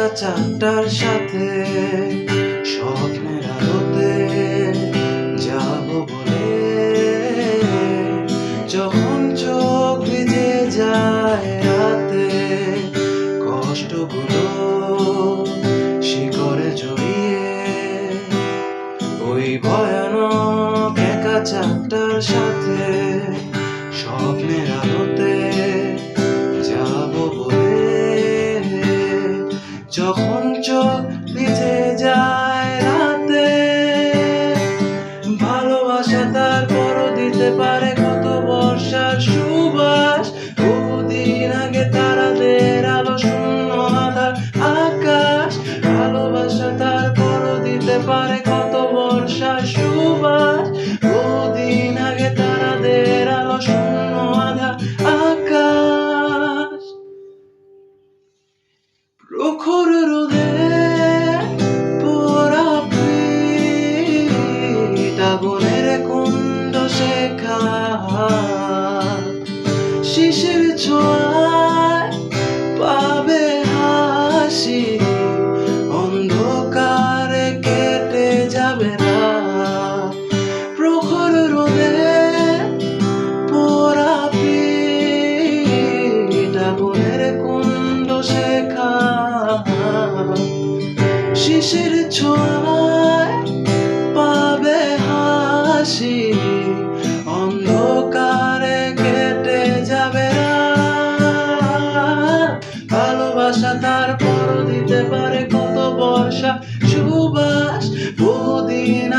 একা চারটার সাথে স্বপ্নের আলোতে যাব বলে, যখন চোখ ভিজে যায় রাতে, কষ্টগুলো শিকড়ে জড়িয়ে, ওই ভয়ানক একা চারটার সাথে স্বপ্নের আলোতে যাব বলে, যখন চোখ ভিজে যায় রাতে। ভালোবাসা তারপরও দিতে পারে কত বর্ষার সুবাস, বহুদিন আগে তারাদের আলো শূন্য আধার আকাশ। ভালোবাসা তারপরও দিতে পারে কত বর্ষার সুবাস, বহুদিন আগে তারাদের আলো শূন্য আধার আকাশ। প্রখর রোদে পোড়া পিঠ, আগুনের কুণ্ড শেখা, শিশির ছোঁয়ায় পাবে হাসি, অন্ধকারে কেটে যাবে রাত। প্রখর রোদে পোড়া পিঠ, আগুনের কুণ্ড শেখা, শিশির ছোঁয়ায় পাবে হাসি, অন্ধকারে কেটে যাবে রাত। ভালোবাসা তারপর দিতে পারে কত বর্ষা সুবাস, বহুদিন